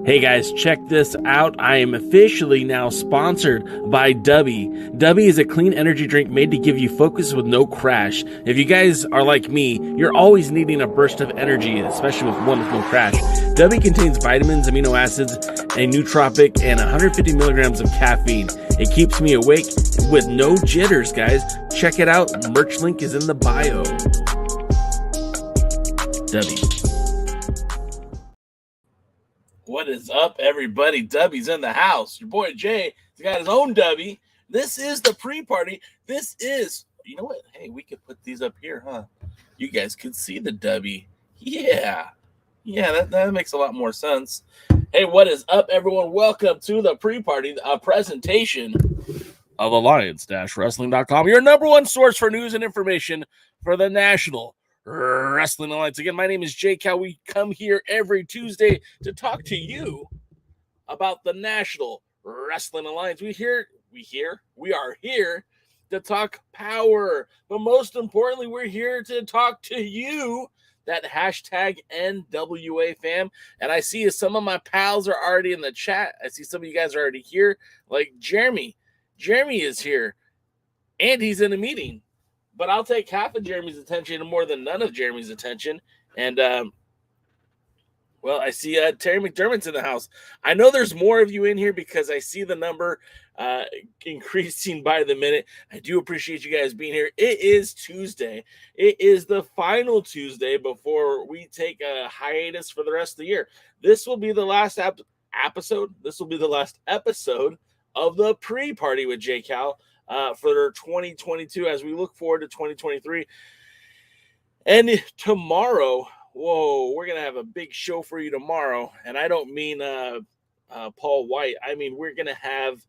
Hey guys, check this out. I am officially now sponsored by Dubby. Dubby is a clean energy drink made to give you focus with no crash. If you guys are like me, you're always needing a burst of energy, especially with one with no crash. Dubby contains vitamins, amino acids, a nootropic, and 150 milligrams of caffeine. It keeps me awake with no jitters, guys. Check it out. Merch link is in the bio. Dubby. What is up, everybody? Dubby's in the house. Your boy Jay has got his own Dubby. This is the pre-party. This is, you know what? Hey, we could put these up here, huh? You guys could see the Dubby. Yeah. Yeah, that makes a lot more sense. Hey, what is up, everyone? Welcome to the pre-party presentation of Alliance-Wrestling.com, your number one source for news and information for the National Wrestling Alliance. Again, my name is Jay Cal. We come here every Tuesday to talk to you about the National Wrestling Alliance. We are here to talk power, but most importantly, we're here to talk to you, that hashtag NWA fam. And I see some of my pals are already in the chat. I see some of you guys are already here, like Jeremy. Jeremy is here, and he's in a meeting. But I'll take half of Jeremy's attention and more than none of Jeremy's attention. And well, I see Terry McDermott's in the house. I know there's more of you in here because I see the number increasing by the minute. I do appreciate you guys being here. It is Tuesday. It is the final Tuesday before we take a hiatus for the rest of the year. This will be the last episode. This will be the last episode of the pre-party with Jay Cal for 2022 as we look forward to 2023. And tomorrow, we're going to have a big show for you tomorrow. And I don't mean Paul White. I mean, we're going to have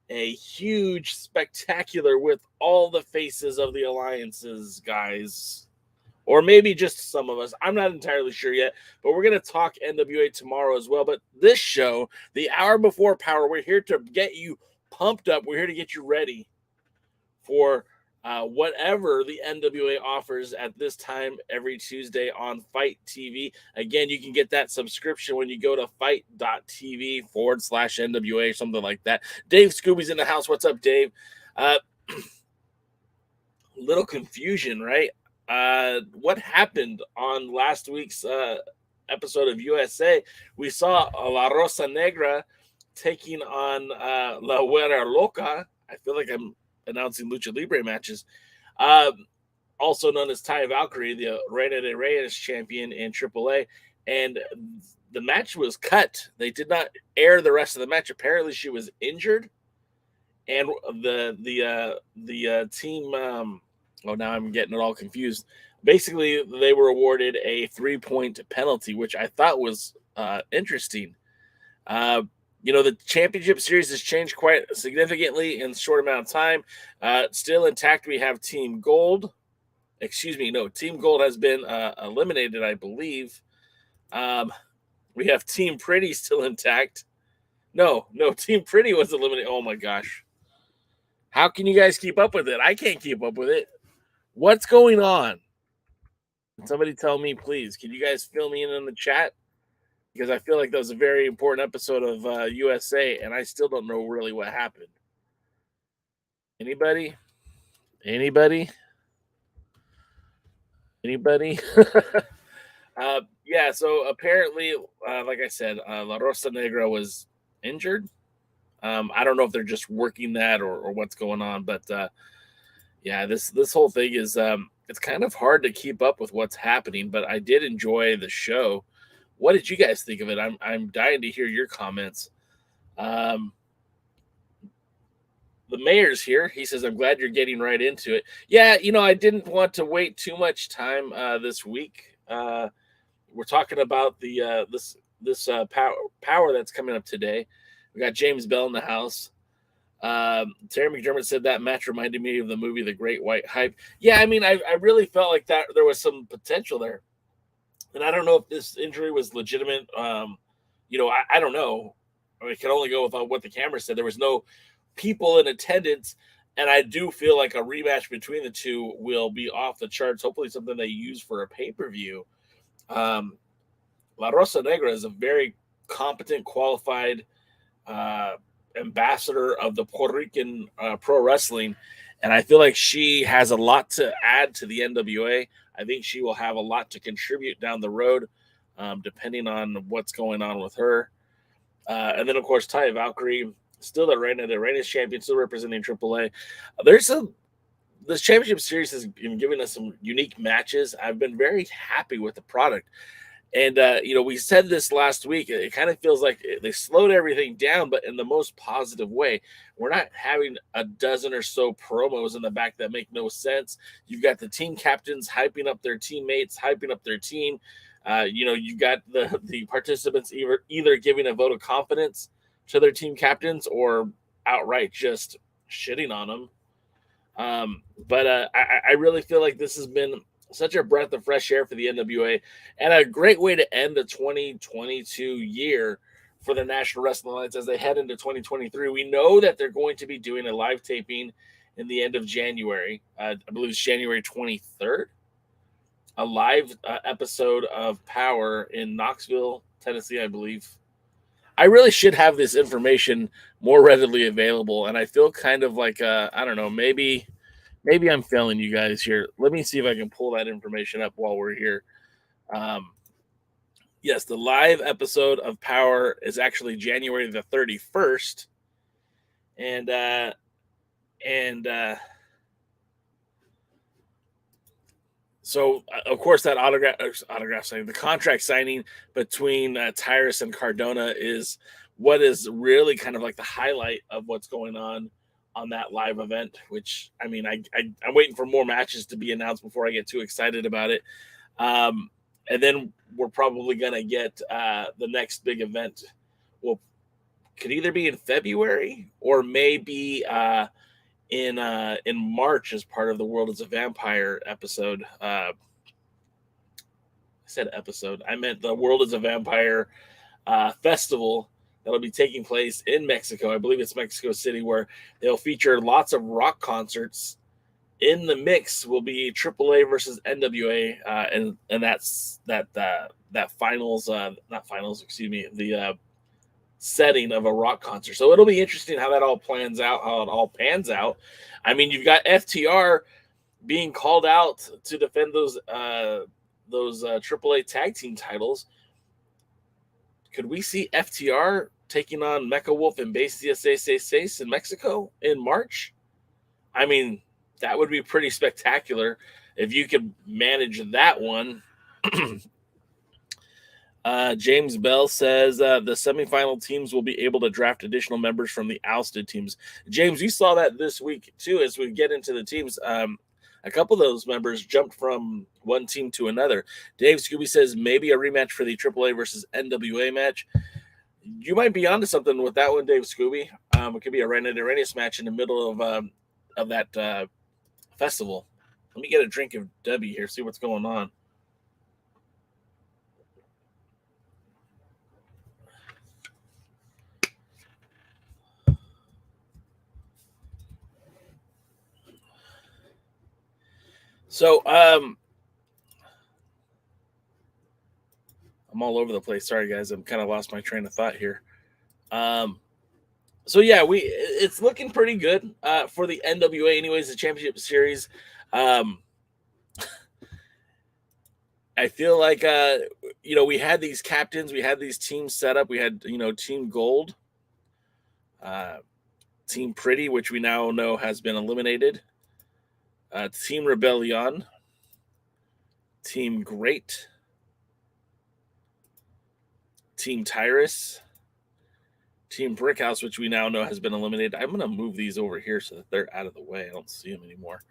a huge spectacular with all the faces of the alliances, guys. Or maybe just some of us. I'm not entirely sure yet. But we're going to talk NWA tomorrow as well. But this show, the hour before Power, we're here to get you pumped up. We're here to get you ready for whatever the NWA offers at this time every Tuesday on Fight TV. Again, you can get that subscription when you go to fight.tv/NWA or something like that. Dave Scooby's in the house. What's up, Dave? Little confusion, right? What happened on last week's episode of USA? We saw La Rosa Negra taking on La Huera Loca. I feel like I'm announcing Lucha Libre matches. Also known as Ty Valkyrie, the Reina de Reyes champion in AAA. And the match was cut. They did not air the rest of the match. Apparently she was injured. And the team, now I'm getting it all confused. Basically, they were awarded a 3-point penalty, which I thought was interesting. The championship series has changed quite significantly in a short amount of time. Still intact, we have Team Gold. Team Gold has been eliminated, I believe. We have Team Pretty still intact. No, Team Pretty was eliminated. Oh, my gosh. How can you guys keep up with it? I can't keep up with it. What's going on? Somebody tell me, please. Can you guys fill me in the chat? Because I feel like that was a very important episode of USA, and I still don't know really what happened. Anybody? Yeah, so apparently, like I said, La Rosa Negra was injured. I don't know if they're just working that or what's going on, but yeah, this whole thing is it's kind of hard to keep up with what's happening, but I did enjoy the show. What did you guys think of it? I'm dying to hear your comments. The mayor's here. He says, I'm glad you're getting right into it. Yeah, I didn't want to wait too much time this week. We're talking about the this power that's coming up today. We got James Bell in the house. Terry McDermott said that match reminded me of the movie The Great White Hype. Yeah, I mean, I really felt like that there was some potential there. And I don't know if this injury was legitimate. I don't know. I can only go with what the camera said. There was no people in attendance. And I do feel like a rematch between the two will be off the charts. Hopefully something they use for a pay-per-view. La Rosa Negra is a very competent, qualified ambassador of the Puerto Rican pro wrestling. And I feel like she has a lot to add to the NWA. I think she will have a lot to contribute down the road, depending on what's going on with her. And then, of course, Ty Valkyrie, still the Reina's champion, still representing AAA. This championship series has been giving us some unique matches. I've been very happy with the product. And, we said this last week. It kind of feels like they slowed everything down, but in the most positive way. We're not having a dozen or so promos in the back that make no sense. You've got the team captains hyping up their teammates, hyping up their team. You got the participants either giving a vote of confidence to their team captains or outright just shitting on them. But I really feel like this has been such a breath of fresh air for the NWA and a great way to end the 2022 year for the National Wrestling Alliance as they head into 2023. We know that they're going to be doing a live taping in the end of January. I believe it's January 23rd. A live episode of Power in Knoxville, Tennessee, I believe. I really should have this information more readily available, and I feel kind of like I don't know, maybe I'm failing you guys here. Let me see if I can pull that information up while we're here. Yes, the live episode of Power is actually January the 31st, and so of course that autograph signing, the contract signing between Tyrus and Cardona is what is really kind of like the highlight of what's going on that live event. Which I mean, I'm waiting for more matches to be announced before I get too excited about it. And then we're probably gonna get the next big event. Well, could either be in February or maybe in March as part of the World is a Vampire episode. I said episode. I meant the World is a Vampire festival that'll be taking place in Mexico. I believe it's Mexico City, where they'll feature lots of rock concerts. In the mix will be AAA versus NWA, and that's that finals, not finals, excuse me, the setting of a rock concert. So it'll be interesting how that all plans out, how it all pans out. I mean, you've got FTR being called out to defend those AAA tag team titles. Could we see FTR taking on Mecha Wolf and Bestia 666 in Mexico in March? I mean, that would be pretty spectacular if you could manage that one. James Bell says the semifinal teams will be able to draft additional members from the ousted teams. James, you saw that this week too. As we get into the teams, a couple of those members jumped from one team to another. Dave Scooby says maybe a rematch for the AAA versus NWA match. You might be onto something with that one, Dave Scooby. It could be a Reinius match in the middle of that festival. Let me get a drink of Debbie here, see what's going on. So, I'm all over the place. Sorry, guys. I'm kind of lost my train of thought here. So yeah, it's looking pretty good for the NWA. Anyways, the championship series. I feel like we had these captains, we had these teams set up. We had Team Gold, Team Pretty, which we now know has been eliminated. Team Rebellion, Team Great, Team Tyrus, Team Brickhouse, which we now know has been eliminated. I'm going to move these over here so that they're out of the way. I don't see them anymore.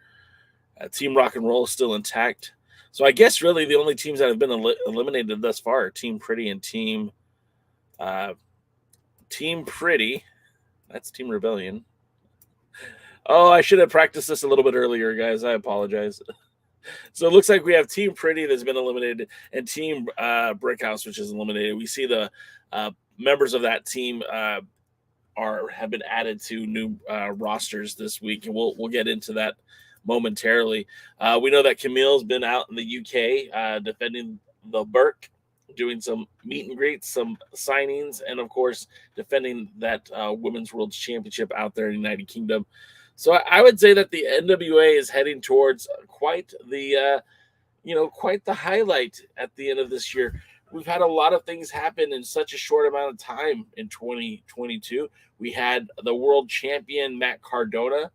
Team Rock and Roll is still intact. So I guess really the only teams that have been eliminated thus far are Team Pretty and Team Pretty. That's Team Rebellion. Oh, I should have practiced this a little bit earlier, guys. I apologize. So it looks like we have Team Pretty that's been eliminated and Team Brickhouse, which is eliminated. We see the members of that team have been added to new rosters this week, and we'll get into that momentarily. We know that Camille's been out in the UK defending the Burke, doing some meet and greets, some signings, and of course defending that Women's World Championship out there in the United Kingdom. So I would say that the NWA is heading towards quite the highlight at the end of this year. We've had a lot of things happen in such a short amount of time in 2022. We had the world champion Matt Cardona,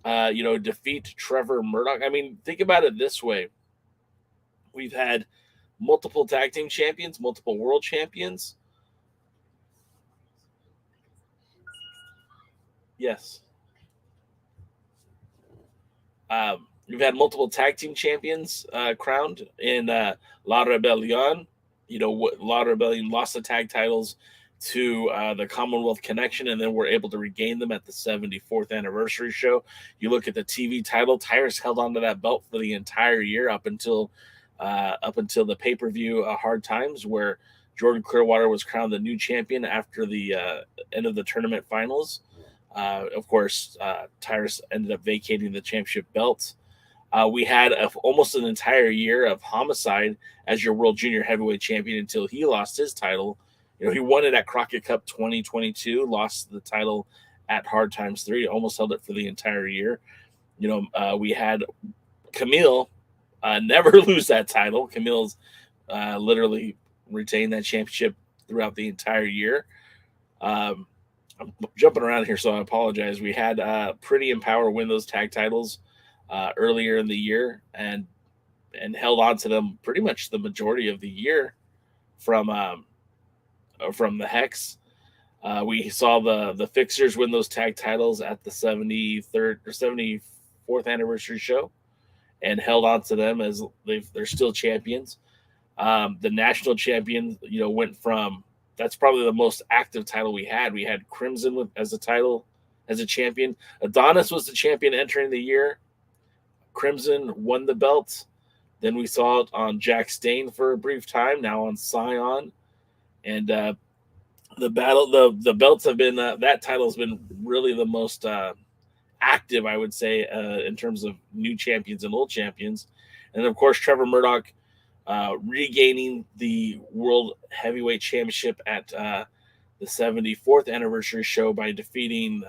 defeat Trevor Murdoch. I mean, think about it this way. We've had multiple tag team champions, multiple world champions. Yes. We've had multiple tag team champions crowned in La Rebellion. La Rebellion lost the tag titles to the Commonwealth Connection, and then were able to regain them at the 74th anniversary show. You look at the TV title, Tyrus held onto that belt for the entire year up until the pay-per-view Hard Times, where Jordan Clearwater was crowned the new champion after the end of the tournament finals. Of course, Tyrus ended up vacating the championship belt. We had almost an entire year of Homicide as your World Junior Heavyweight Champion until he lost his title. He won it at Crockett Cup 2022, lost the title at Hard Times 3, almost held it for the entire year. We had Camille never lose that title. Camille's literally retained that championship throughout the entire year. I'm jumping around here, so I apologize. We had Pretty and Power win those tag titles earlier in the year and held on to them pretty much the majority of the year from the Hex. We saw the Fixers win those tag titles at the 73rd or 74th anniversary show and held on to them as they're still champions. The national champion, went from, that's probably the most active title we had. We had Crimson as a champion. Adonis was the champion entering the year. Crimson won the belt. Then we saw it on Jack Stane for a brief time, now on Scion. And the belts have been, that title has been really the most active, I would say, in terms of new champions and old champions. And of course, Trevor Murdoch regaining the World Heavyweight Championship at the 74th anniversary show by defeating,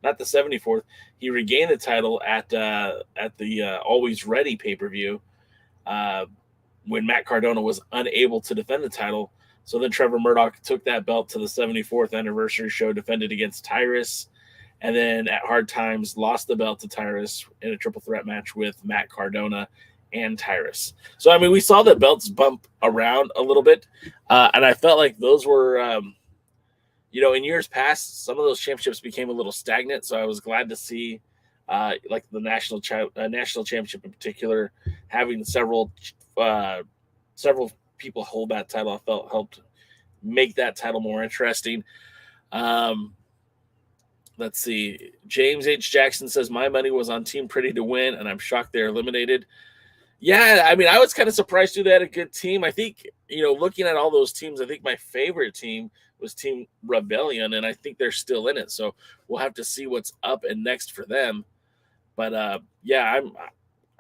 not the 74th. He regained the title at the Always Ready pay-per-view when Matt Cardona was unable to defend the title. So then Trevor Murdoch took that belt to the 74th anniversary show, defended against Tyrus, and then at Hard Times lost the belt to Tyrus in a triple threat match with Matt Cardona and Tyrus. So, I mean, we saw the belts bump around a little bit, and I felt like those were, in years past, some of those championships became a little stagnant, so I was glad to see, like the national championship in particular, having several people hold that title. I felt helped make that title more interesting. Let's see. James H. Jackson says, my money was on Team Pretty to win, and I'm shocked they're eliminated. Yeah, I mean, I was kind of surprised too. They had a good team. I think, looking at all those teams, I think my favorite team was Team Rebellion, and I think they're still in it. So we'll have to see what's up and next for them. But I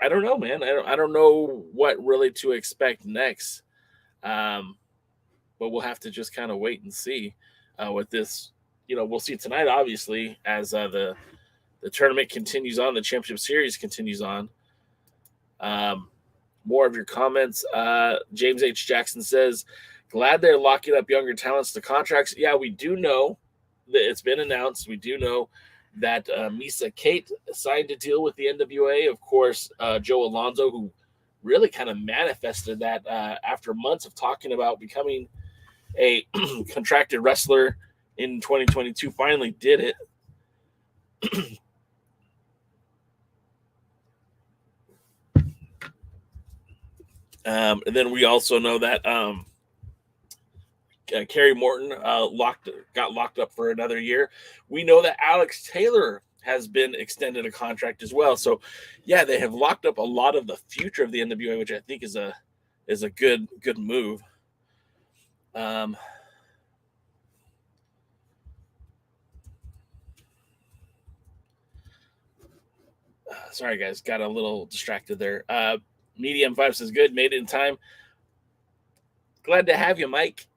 don't know, man. I don't know what really to expect next. But we'll have to just kind of wait and see what this. We'll see tonight, obviously, as the tournament continues on, the championship series continues on. More of your comments. James H. Jackson says, glad they're locking up younger talents to contracts. Yeah, we do know that it's been announced. We do know that Misa Kate signed a deal with the NWA. Of course, Joe Alonzo, who really kind of manifested that after months of talking about becoming a contracted wrestler in 2022, finally did it. And then we also know that Kerry Morton got locked up for another year. We know that Alex Taylor has been extended a contract as well. So, yeah, they have locked up a lot of the future of the NWA, which I think is a good move. Sorry, guys, got a little distracted there. Medium 5 says, good, made it in time. Glad to have you, Mike.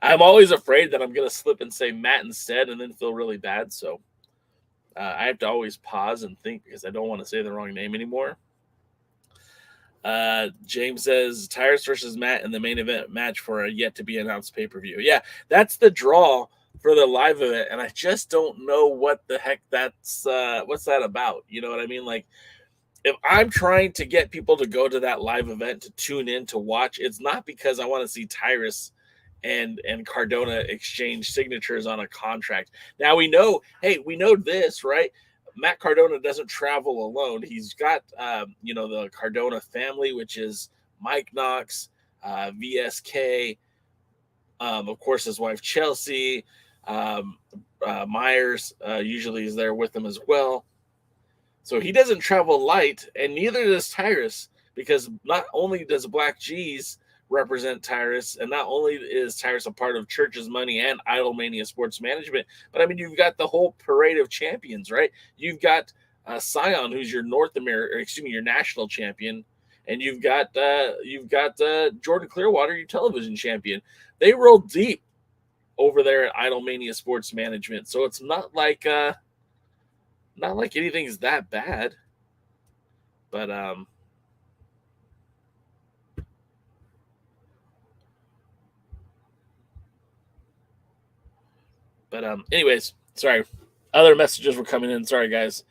I'm always afraid that I'm going to slip and say Matt instead and then feel really bad. So I have to always pause and think because I don't want to say the wrong name anymore. James says, Tyrus versus Matt in the main event match for a yet-to-be-announced pay-per-view. Yeah, that's the draw for the live event, and I just don't know what the heck that's what's that about. You know what I mean? Like, if I'm trying to get people to go to that live event to tune in to watch, it's not because I want to see Tyrus and Cardona exchange signatures on a contract. Now we know this, right? Matt Cardona doesn't travel alone. He's got, the Cardona family, which is Mike Knox, VSK, of course, his wife, Chelsea, Myers usually is there with him as well. So he doesn't travel light, and neither does Tyrus, because not only does Black G's represent Tyrus, and not only is Tyrus a part of Church's Money and Idolmania Sports Management, but I mean, you've got the whole Parade of Champions, right? You've got Scion, who's your your national champion, and you've got Jordan Clearwater, your television champion. They roll deep over there at Idolmania Sports Management, so it's not like anything's that bad, but anyways, sorry, other messages were coming in. Sorry, guys,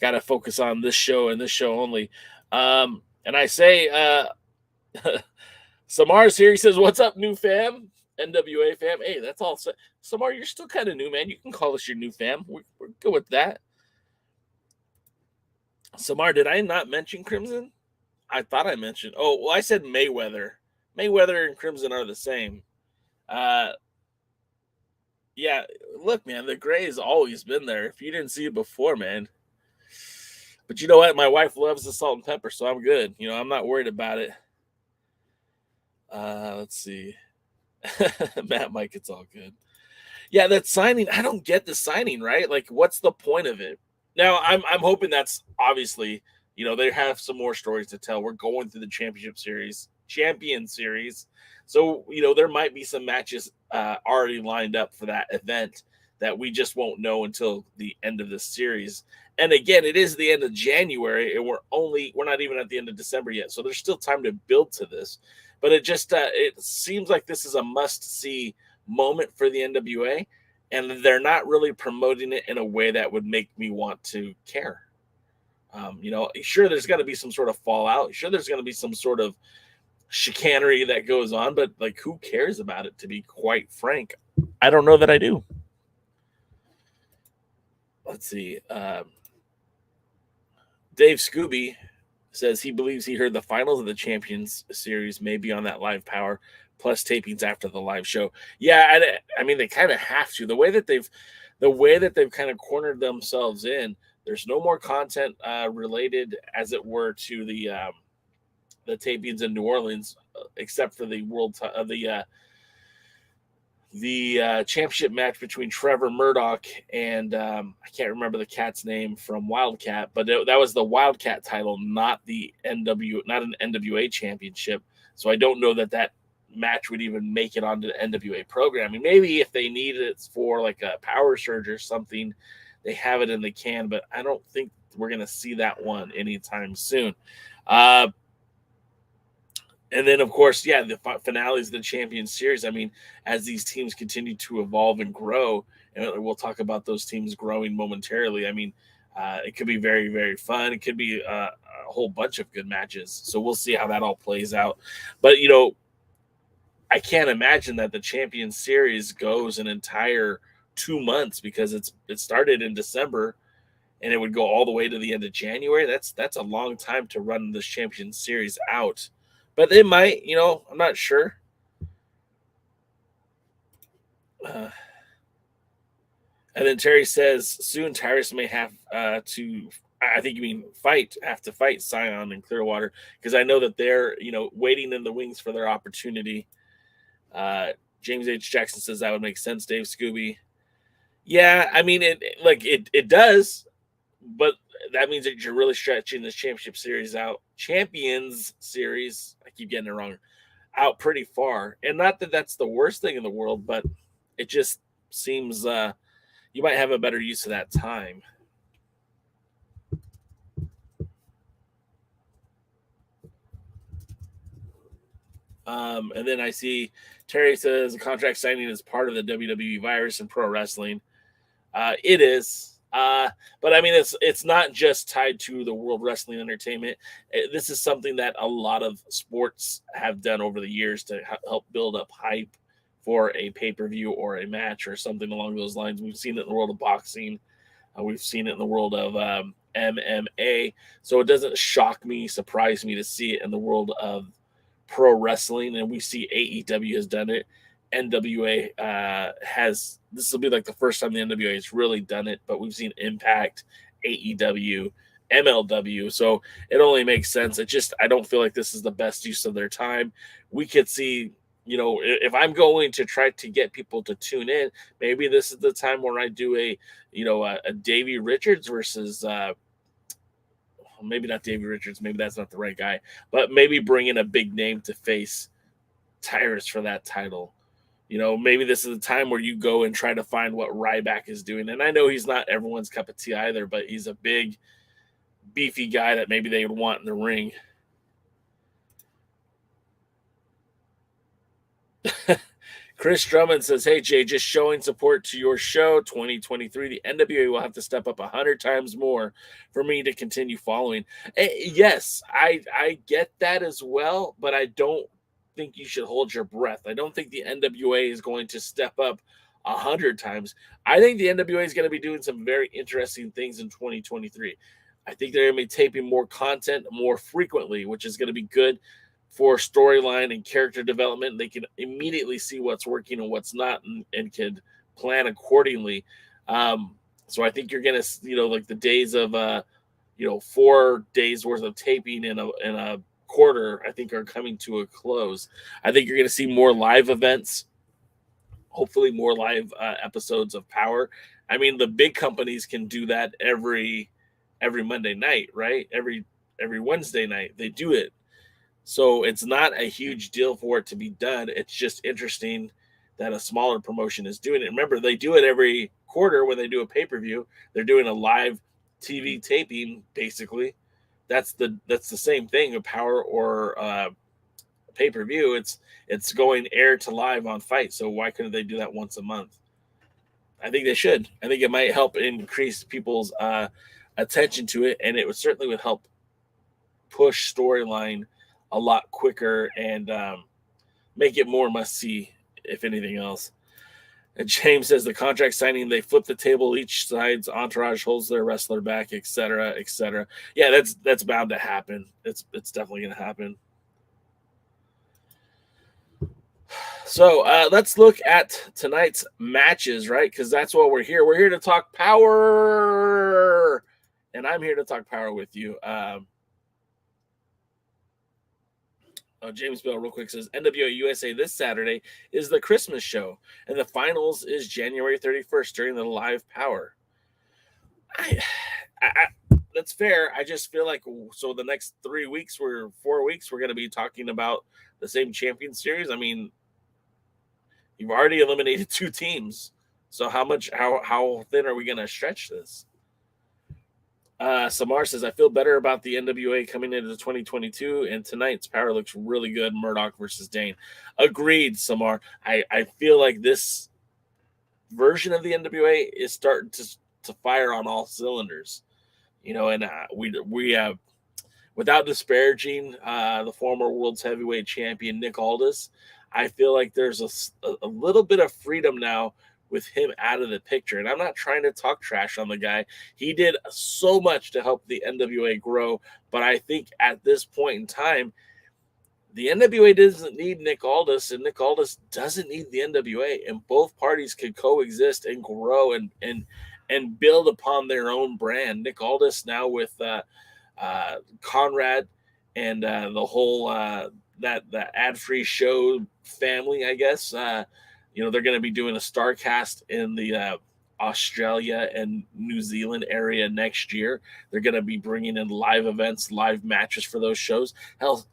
got to focus on this show and this show only. And I say, Samar's here. He says, "What's up, new fam? NWA fam." Hey, that's all. Samar, you're still kind of new, man. You can call us your new fam. We're good with that. Samar, did I not mention Crimson? I thought I mentioned. Oh, well, I said Mayweather. Mayweather and Crimson are the same. Yeah, look, man, the gray has always been there. If you didn't see it before, man. But you know what? My wife loves the salt and pepper, so I'm good. I'm not worried about it. Let's see. Matt, Mike, it's all good. Yeah, that signing, I don't get the signing, right? Like, what's the point of it? Now, I'm hoping that's obviously, they have some more stories to tell. We're going through the champion series. So, there might be some matches already lined up for that event that we just won't know until the end of this series. And again, it is the end of January, and we're not even at the end of December yet. So there's still time to build to this. But it just it seems like this is a must-see moment for the NWA, and they're not really promoting it in a way that would make me want to care. Sure, there's got to be some sort of fallout. Sure, there's going to be some sort of chicanery that goes on, but like, who cares about it, to be quite frank? I don't know that I do. Let's see. Dave Scooby says he believes he heard the finals of the Champions Series may be on that live power, plus tapings after the live show. Yeah, I mean, they kind of have to. The way that they've kind of cornered themselves in, there's no more content related, as it were, to the tapings in New Orleans, except for the championship match between Trevor Murdoch and I can't remember the cat's name from Wildcat, but that was the Wildcat title, not an NWA championship. So I don't know that match would even make it onto the NWA programming. Maybe if they need it for like a power surge or something, they have it in the can, but I don't think we're going to see that one anytime soon. And then, of course, the finales of the Champions Series. I mean, as these teams continue to evolve and grow, and we'll talk about those teams growing momentarily. I mean, it could be very, very fun. It could be a whole bunch of good matches. So we'll see how that all plays out. But, I can't imagine that the Champions Series goes an entire 2 months, because it started in December and it would go all the way to the end of January. That's a long time to run this Champions Series out. But it might, I'm not sure. And then Terry says, soon Tyrus may have to, I think you mean have to fight Scion and Clearwater, because I know that they're, waiting in the wings for their opportunity. James H. Jackson says that would make sense, Dave Scooby. Yeah, I mean, it does, but that means that you're really stretching this Champions Series, I keep getting it wrong, out pretty far. And not that that's the worst thing in the world, but it just seems you might have a better use of that time. And then I see Terry says the contract signing is part of the WWE virus in pro wrestling. It is. But I mean, it's not just tied to the World Wrestling Entertainment. This is something that a lot of sports have done over the years to help build up hype for a pay-per-view or a match or something along those lines. We've seen it in the world of boxing. We've seen it in the world of MMA. So it doesn't surprise me to see it in the world of pro wrestling. And we see AEW has done it. NWA this will be like the first time the NWA has really done it, but we've seen Impact, AEW, MLW. So it only makes sense. I don't feel like this is the best use of their time. We could see, if I'm going to try to get people to tune in, maybe this is the time where I do a Davey Richards versus, maybe not Davey Richards. Maybe that's not the right guy, but maybe bring in a big name to face Tyrus for that title. Maybe this is the time where you go and try to find what Ryback is doing. And I know he's not everyone's cup of tea either, but he's a big, beefy guy that maybe they would want in the ring. Chris Drummond says, hey, Jay, just showing support to your show. 2023, the NWA will have to step up 100 times more for me to continue following. Yes, I get that as well, but I don't think you should hold your breath. I don't think the NWA is going to step up 100 times. I think the NWA is going to be doing some very interesting things in 2023. I think they're going to be taping more content more frequently, which is going to be good for storyline and character development. They can immediately see what's working and what's not, and can plan accordingly. So I think you're going to, like the days of, 4 days worth of taping in a quarter, I think are coming to a close. I think you're going to see more live events, hopefully more live episodes of Power. I mean, the big companies can do that every Monday night, right? Every Wednesday night they do it. So it's not a huge deal for it to be done. It's just interesting that a smaller promotion is doing it. Remember, they do it every quarter when they do a pay-per-view. They're doing a live TV taping, basically. That's the same thing, a Power or pay-per-view. It's going air to live on Fight. So why couldn't they do that once a month? I think they should. I think it might help increase people's attention to it, and it certainly would help push storyline a lot quicker and make it more must-see, if anything else. And James says the contract signing, they flip the table, each side's entourage holds their wrestler back, etc., etc. Yeah, that's bound to happen. It's definitely going to happen. So let's look at tonight's matches, right? Because that's what we're here. We're here to talk Power, and I'm here to talk Power with you. James Bell real quick says NWA USA this Saturday is the Christmas show, and the finals is January 31st during the live Power. That's fair. I just feel like the next 4 weeks, we're going to be talking about the same champion series. I mean, you've already eliminated 2 teams, so how thin are we going to stretch this? Samar says, I feel better about the NWA coming into 2022, and tonight's Power looks really good. Murdoch versus Dane. Agreed, Samar. I feel like this version of the NWA is starting to fire on all cylinders. And we have, without disparaging the former world's heavyweight champion, Nick Aldis, I feel like there's a little bit of freedom now with him out of the picture. And I'm not trying to talk trash on the guy. He did so much to help the NWA grow. But I think at this point in time, the NWA doesn't need Nick Aldis, and Nick Aldis doesn't need the NWA. And both parties could coexist and grow and build upon their own brand. Nick Aldis now with Conrad and the whole the ad-free show family, I guess. They're going to be doing a StarCast in the Australia and New Zealand area next year. They're going to be bringing in live events, live matches for those shows. Hell,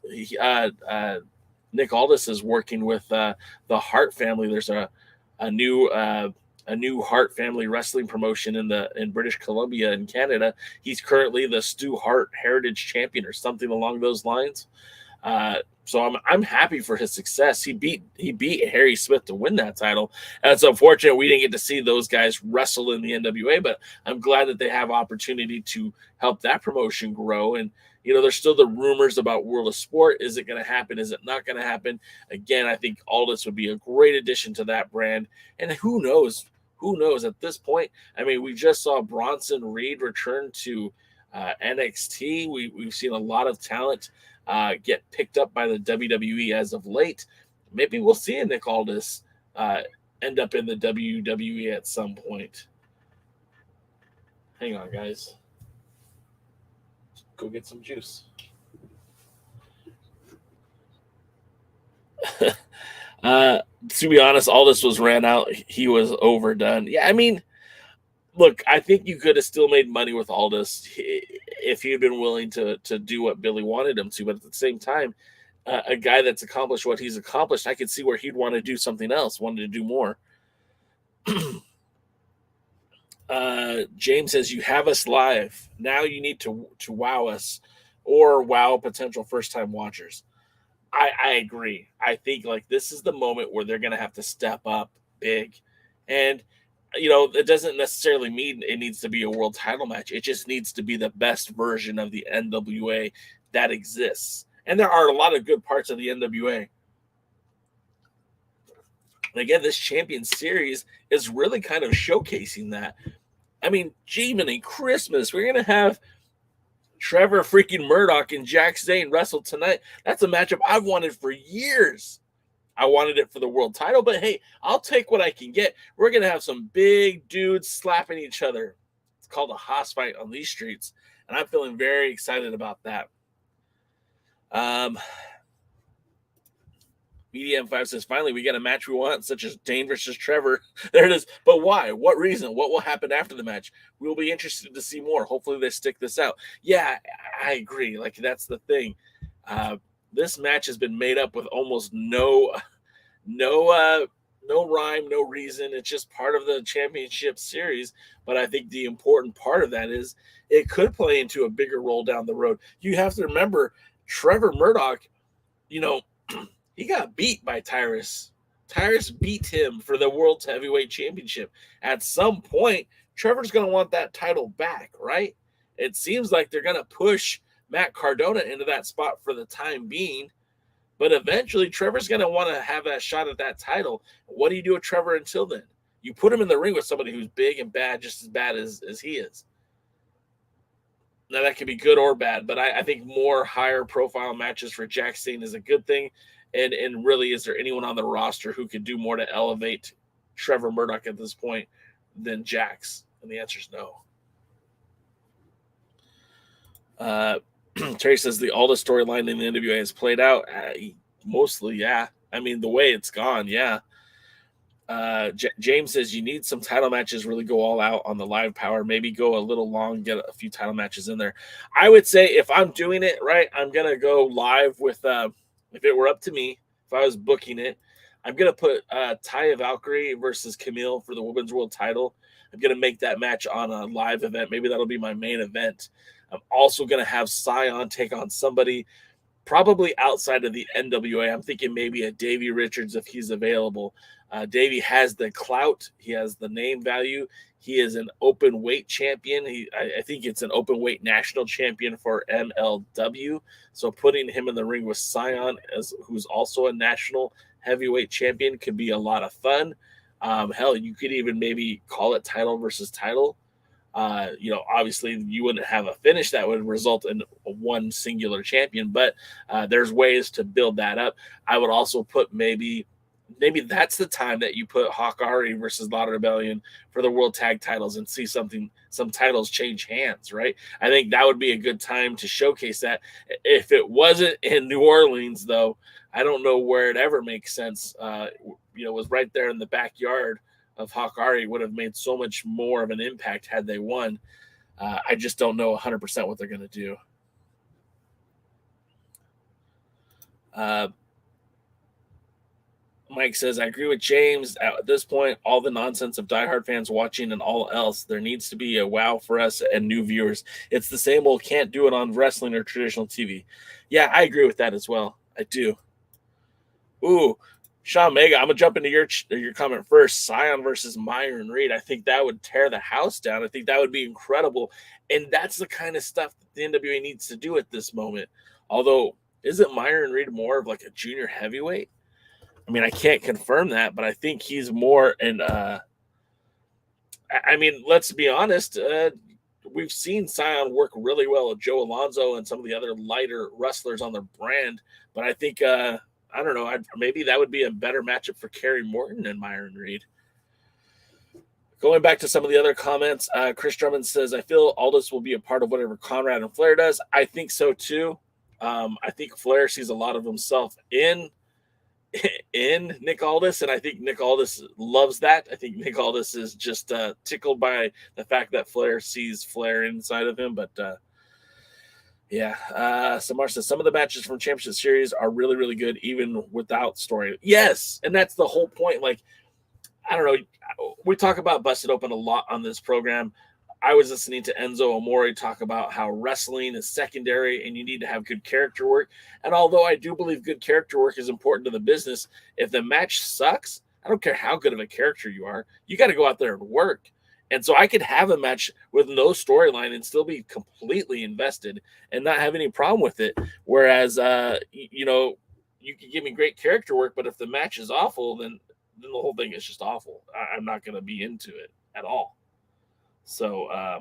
Nick Aldis is working with the Hart family. There's a new Hart family wrestling promotion in British Columbia in Canada. He's currently the Stu Hart Heritage Champion or something along those lines. So I'm happy for his success. He beat Harry Smith to win that title. And it's unfortunate we didn't get to see those guys wrestle in the NWA, but I'm glad that they have opportunity to help that promotion grow. And there's still the rumors about World of Sport. Is it going to happen? Is it not going to happen? Again, I think Aldis would be a great addition to that brand. And who knows Who knows at this point? I mean, we just saw Bronson Reed return to NXT. We've seen a lot of talent get picked up by the WWE as of late. Maybe we'll see a Nick Aldis end up in the WWE at some point. Hang on, guys. Go get some juice. To be honest, Aldis was ran out. He was overdone. Yeah, I mean, look, I think you could have still made money with Aldis if he had been willing to do what Billy wanted him to. But at the same time, a guy that's accomplished what he's accomplished, I could see where he'd want to do something else, wanted to do more. James says, you have us live. Now you need to wow us or wow potential first-time watchers. I agree. I think like this is the moment where they're going to have to step up big. And, you know, it doesn't necessarily mean it needs to be a world title match. It just needs to be the best version of the NWA that exists. And there are a lot of good parts of the NWA. And again, this Champion Series is really kind of showcasing that. I mean, Jiminy Christmas, we're going to have Trevor freaking Murdoch and Jack Zane wrestle tonight. That's a matchup I've wanted for years. I wanted it for the world title, but hey, I'll take what I can get. We're going to have some big dudes slapping each other. It's called a Haas fight on these streets, and I'm feeling very excited about that. BDM5 says, finally, we get a match we want, such as Dane versus Trevor. There it is. But why? What reason? What will happen after the match? We'll be interested to see more. Hopefully they stick this out. Yeah, I agree. Like, that's the thing. This match has been made up with almost no rhyme, no reason. It's just part of the championship series. But I think the important part of that is it could play into a bigger role down the road. You have to remember, Trevor Murdoch, you know, he got beat by Tyrus. Tyrus beat him for the World Heavyweight Championship. At some point, Trevor's going to want that title back, right? It seems like they're going to push Matt Cardona into that spot for the time being. But eventually, Trevor's going to want to have that shot at that title. What do you do with Trevor until then? You put him in the ring with somebody who's big and bad, just as bad as he is. Now, that could be good or bad, but I think more higher profile matches for Jack Zane is a good thing. And really, is there anyone on the roster who could do more to elevate Trevor Murdoch at this point than Jax? And the answer is no. Terry says the Aldis storyline in the NWA has played out. Mostly, yeah. I mean, the way it's gone, yeah. James says you need some title matches, really go all out on the live power, maybe go a little long, get a few title matches in there. I would say if I'm doing it right, I'm going to go live with if it were up to me, if I was booking it, I'm going to put Taya Valkyrie versus Camille for the Women's World title. I'm going to make that match on a live event. Maybe that'll be my main event. I'm also going to have Scion take on somebody probably outside of the NWA. I'm thinking maybe a Davey Richards if he's available. Davey has the clout. He has the name value. He is an open weight champion. I think it's an open weight national champion for MLW. So putting him in the ring with Scion, who's also a national heavyweight champion, could be a lot of fun. Hell, you could even maybe call it title versus title. Obviously you wouldn't have a finish that would result in one singular champion, but there's ways to build that up. I would also put maybe that's the time that you put Hawkari versus Dane of Rebellion for the world tag titles and see some titles change hands, right? I think that would be a good time to showcase that. If it wasn't in New Orleans, though, I don't know where it ever makes sense. It was right there in the backyard of Hawkari. Would have made so much more of an impact had they won. I just don't know 100% what they're going to do. Mike says, I agree with James. At this point, all the nonsense of diehard fans watching and all else, there needs to be a wow for us and new viewers. It's the same old can't do it on wrestling or traditional TV. Yeah, I agree with that as well. I do. Ooh, Sean Mega, I'm going to jump into your comment first. Scion versus Myron Reed. I think that would tear the house down. I think that would be incredible. And that's the kind of stuff that the NWA needs to do at this moment. Although, isn't Myron Reed more of like a junior heavyweight? I mean, I can't confirm that, but I think he's more in I mean, let's be honest. We've seen Scion work really well with Joe Alonzo and some of the other lighter wrestlers on their brand, but I think I don't know. Maybe that would be a better matchup for Kerry Morton and Myron Reed. Going back to some of the other comments, Chris Drummond says, I feel Aldis will be a part of whatever Conrad and Flair does. I think so too. I think Flair sees a lot of himself in Nick Aldis, and I think Nick Aldis loves that. I think Nick Aldis is just tickled by the fact that Flair sees Flair inside of him. But yeah, Samar says some of the matches from Championship Series are really, really good, even without story. Yes, and that's the whole point. Like, I don't know. We talk about Busted Open a lot on this program. I was listening to Enzo Amore talk about how wrestling is secondary and you need to have good character work. And although I do believe good character work is important to the business, if the match sucks, I don't care how good of a character you are. You got to go out there and work. And so I could have a match with no storyline and still be completely invested and not have any problem with it. Whereas, you can give me great character work, but if the match is awful, then the whole thing is just awful. I'm not going to be into it at all. So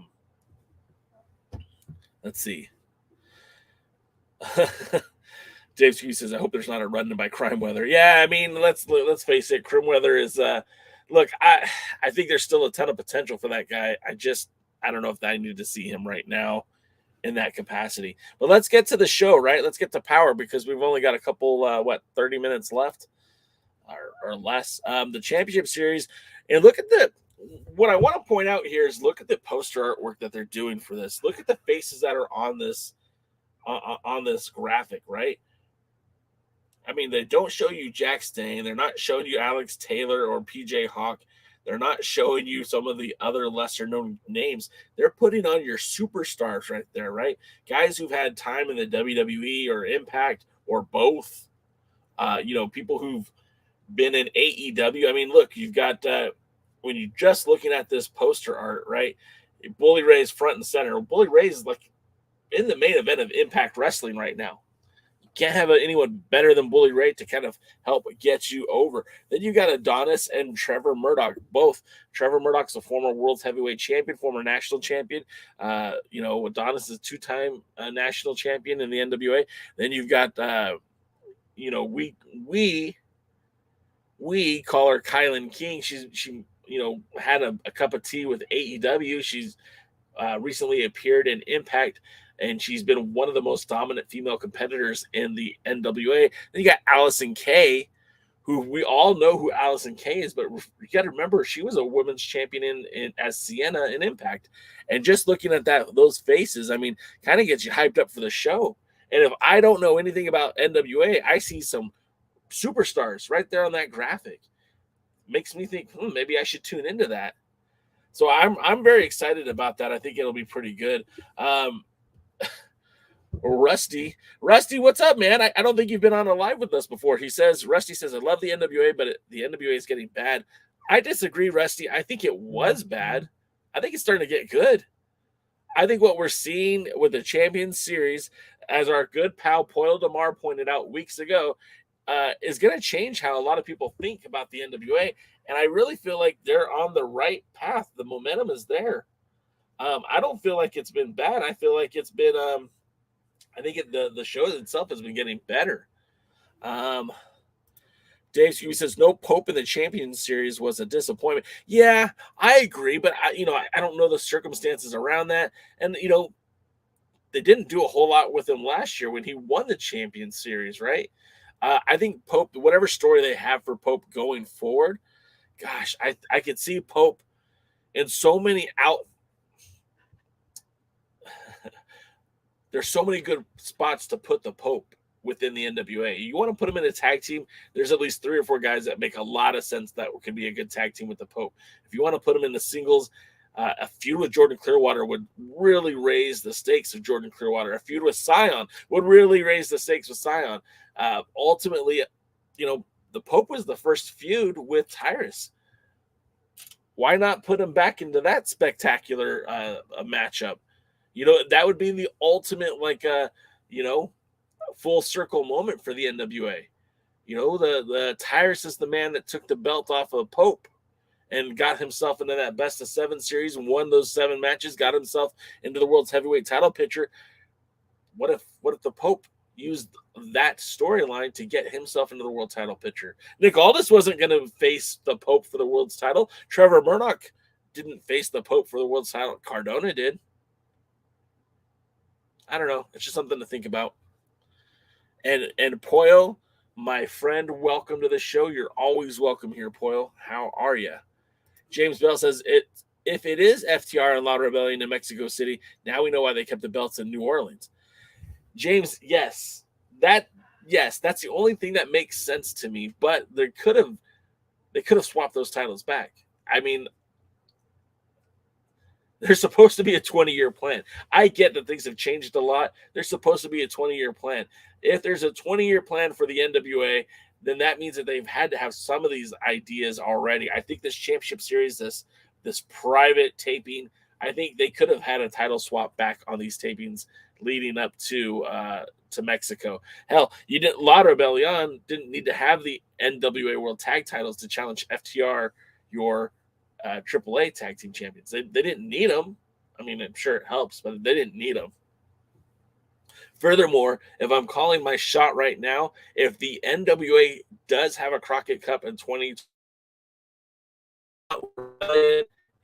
let's see. Dave Skew says, I hope there's not a run by Crime Weather. Yeah, I mean, let's face it. Crime Weather is look, I think there's still a ton of potential for that guy. I don't know if I need to see him right now in that capacity. But let's get to the show, right? Let's get to Power, because we've only got a couple 30 minutes left or less. The Championship Series, and look at what I want to point out here is look at the poster artwork that they're doing for this. Look at the faces that are on this graphic, right? I mean, they don't show you Jack Stane. They're not showing you Alex Taylor or PJ Hawx. They're not showing you some of the other lesser known names. They're putting on your superstars right there, right? Guys who've had time in the WWE or Impact or both. People who've been in AEW. I mean, look, you've got when you're just looking at this poster art, right? Bully Ray's front and center. Bully Ray's is like in the main event of Impact Wrestling right now. You can't have anyone better than Bully Ray to kind of help get you over. Then you got Adonis and Trevor Murdoch. Both. Trevor Murdoch's a former world heavyweight champion, former national champion. Adonis is a two-time national champion in the NWA. Then you've got we call her Kilynn King. She had a cup of tea with AEW. She's recently appeared in Impact, and she's been one of the most dominant female competitors in the NWA. Then you got Allysin Kay, who we all know who Allysin Kay is, but you got to remember she was a women's champion as Sienna in Impact. And just looking at those faces, I mean, kind of gets you hyped up for the show. And if I don't know anything about NWA, I see some superstars right there on that graphic. Makes me think, maybe I should tune into that. So I'm very excited about that. I think it'll be pretty good. Rusty, what's up, man? I don't think you've been on a live with us before. Rusty says, I love the NWA, but the NWA is getting bad. I disagree, Rusty. I think it was bad. I think it's starting to get good. I think what we're seeing with the Champions Series, as our good pal Poyle DeMar pointed out weeks ago, is going to change how a lot of people think about the NWA. And I really feel like they're on the right path. The momentum is there. I don't feel like it's been bad. I feel like it's been, I think the show itself has been getting better. Dave Skew says, no Pope in the Champions Series was a disappointment. Yeah, I agree. But, I don't know the circumstances around that. And, they didn't do a whole lot with him last year when he won the Champions Series, right? I think Pope, whatever story they have for Pope going forward, gosh, I could see Pope in so many there's so many good spots to put the Pope within the NWA. You want to put him in a tag team, there's at least 3 or 4 guys that make a lot of sense that could be a good tag team with the Pope. If you want to put him in the singles, a feud with Jordan Clearwater would really raise the stakes of Jordan Clearwater. A feud with Scion would really raise the stakes with Scion. Ultimately, the Pope was the first feud with Tyrus. Why not put him back into that spectacular matchup? That would be the ultimate, full circle moment for the NWA. The Tyrus is the man that took the belt off of Pope. and got himself into that best of 7 series and won those 7 matches, got himself into the world's heavyweight title picture. What if the Pope used that storyline to get himself into the world title picture? Nick Aldis wasn't going to face the Pope for the world's title. Trevor Murdoch didn't face the Pope for the world's title. Cardona did. I don't know. It's just something to think about. And Poyo, my friend, welcome to the show. You're always welcome here, Poyo. How are you? James Bell says, if it is FTR and La Rebellion in Mexico City, now we know why they kept the belts in New Orleans. James, yes, that's the only thing that makes sense to me. But they could have swapped those titles back. I mean, there's supposed to be a 20-year plan. I get that things have changed a lot. There's supposed to be a 20-year plan. If there's a 20-year plan for the NWA, then that means that they've had to have some of these ideas already. I think this championship series, this private taping, I think they could have had a title swap back on these tapings leading up to Mexico. Hell, La Rebellion didn't need to have the NWA World Tag Titles to challenge FTR, your AAA Tag Team Champions. They didn't need them. I mean, I'm sure it helps, but they didn't need them. Furthermore, if I'm calling my shot right now, if the NWA does have a Crockett Cup in 2020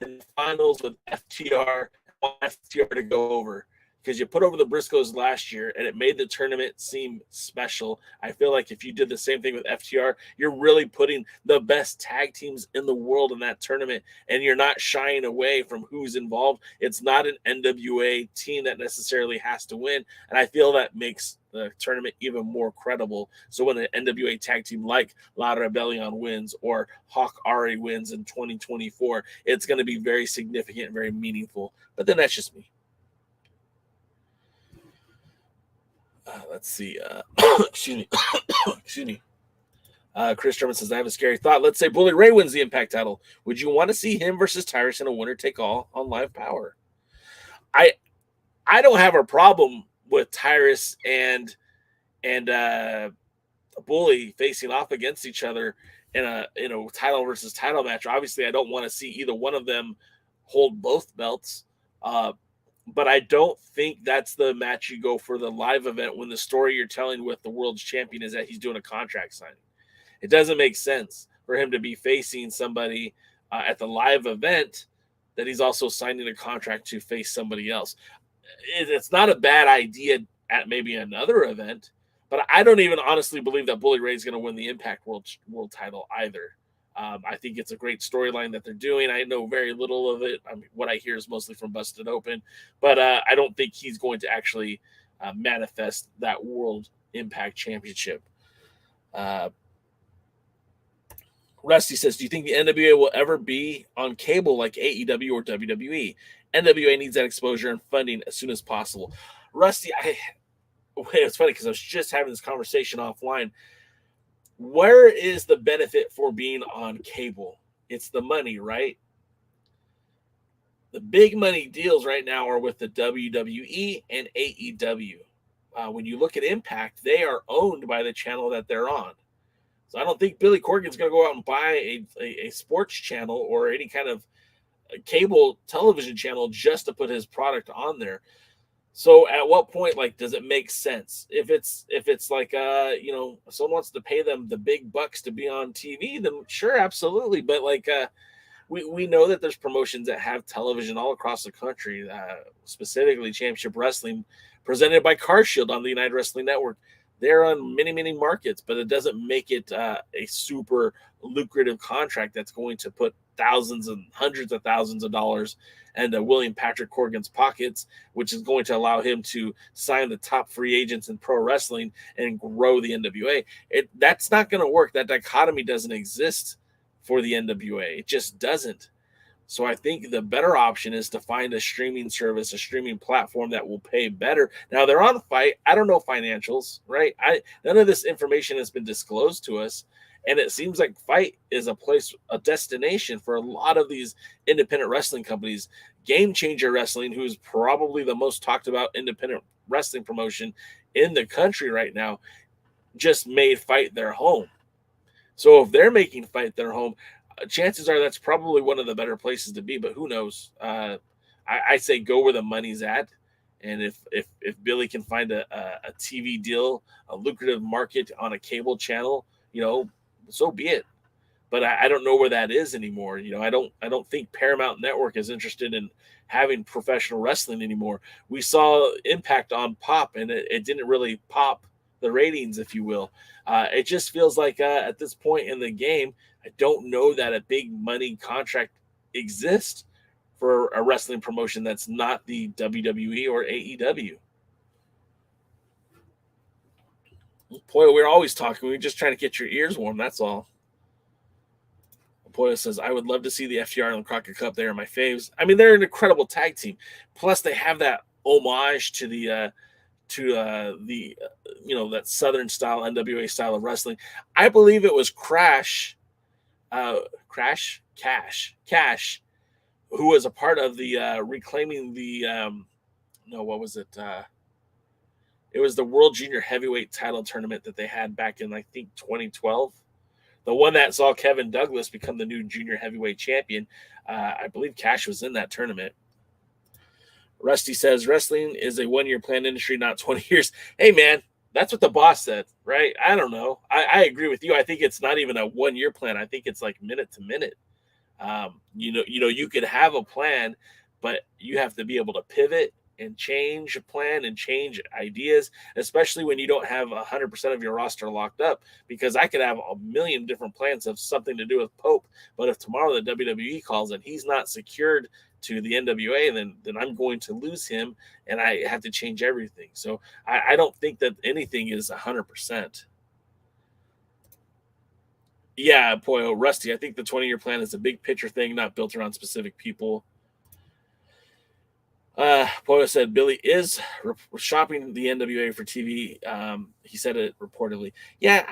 in the finals with FTR to go over, because you put over the Briscoes last year and it made the tournament seem special. I feel like if you did the same thing with FTR, you're really putting the best tag teams in the world in that tournament, and you're not shying away from who's involved. It's not an NWA team that necessarily has to win, and I feel that makes the tournament even more credible. So when an NWA tag team like La Rebellion wins or Hawk Ari wins in 2024, it's going to be very significant and very meaningful. But then that's just me. Let's see. Excuse me. Excuse me. Chris Sherman says, I have a scary thought. Let's say Bully Ray wins the Impact title. Would you want to see him versus Tyrus in a winner-take-all on Live Power? I don't have a problem with Tyrus and Bully facing off against each other in a title versus title match. Obviously, I don't want to see either one of them hold both belts. But I don't think that's the match you go for the live event when the story you're telling with the world's champion is that he's doing a contract signing. It doesn't make sense for him to be facing somebody at the live event that he's also signing a contract to face somebody else. It's not a bad idea at maybe another event, but I don't even honestly believe that Bully Ray is going to win the Impact World title either. I think it's a great storyline that they're doing. I know very little of it. I mean, what I hear is mostly from Busted Open, but I don't think he's going to actually manifest that World Impact Championship. Rusty says, do you think the NWA will ever be on cable like AEW or WWE? NWA needs that exposure and funding as soon as possible. Rusty, it's funny because I was just having this conversation offline. Where is the benefit for being on cable? It's the money, right? The big money deals right now are with the WWE and AEW. When you look at Impact, they are owned by the channel that they're on. So I don't think Billy Corgan's going to go out and buy a sports channel or any kind of cable television channel just to put his product on there. So at what point, does it make sense? If it's like, if someone wants to pay them the big bucks to be on TV, then sure, absolutely. But we know that there's promotions that have television all across the country, specifically Championship Wrestling, presented by CarShield on the United Wrestling Network. They're on many, many markets, but it doesn't make it a super lucrative contract that's going to put thousands and hundreds of thousands of dollars into William Patrick Corgan's pockets, which is going to allow him to sign the top free agents in pro wrestling and grow the NWA. That's not going to work. That dichotomy doesn't exist for the NWA. It just doesn't. So I think the better option is to find a streaming service, a streaming platform that will pay better. Now they're on Fight. I don't know financials, right? None of this information has been disclosed to us. And it seems like Fight is a destination for a lot of these independent wrestling companies. Game Changer Wrestling, who's probably the most talked about independent wrestling promotion in the country right now, just made Fight their home. So if they're making Fight their home, chances are that's probably one of the better places to be, but who knows? I say go where the money's at. And if Billy can find a TV deal, a lucrative market on a cable channel, so be it. But I don't know where that is anymore. I don't think Paramount Network is interested in having professional wrestling anymore. We saw Impact on Pop, and it didn't really pop the ratings, if you will. It just feels like at this point in the game, I don't know that a big money contract exists for a wrestling promotion that's not the WWE or AEW. Boy, we're always talking. We're just trying to get your ears warm. That's all. Poyo says, I would love to see the FTR and the Crockett Cup. They are my faves. I mean, they're an incredible tag team. Plus, they have that homage to the that Southern style, NWA style of wrestling. I believe it was Cash, who was a part of the reclaiming the what was it? It was the World Junior Heavyweight title tournament that they had back in, I think, 2012. The one that saw Kevin Douglas become the new junior heavyweight champion. I believe Cash was in that tournament. Rusty says, wrestling is a one-year plan industry, not 20 years. Hey, man, that's what the boss said, right? I don't know. I agree with you. I think it's not even a one-year plan. I think it's like minute to minute. You could have a plan, but you have to be able to pivot and change a plan and change ideas, especially when you don't have 100% of your roster locked up, because I could have a million different plans of something to do with Pope. But if tomorrow the WWE calls and he's not secured to the NWA, then I'm going to lose him and I have to change everything. So I don't think that anything is 100%. Yeah, Poyo, Rusty, I think the 20-year plan is a big picture thing, not built around specific people. Poyo said Billy is shopping the NWA for TV. He said it reportedly. Yeah,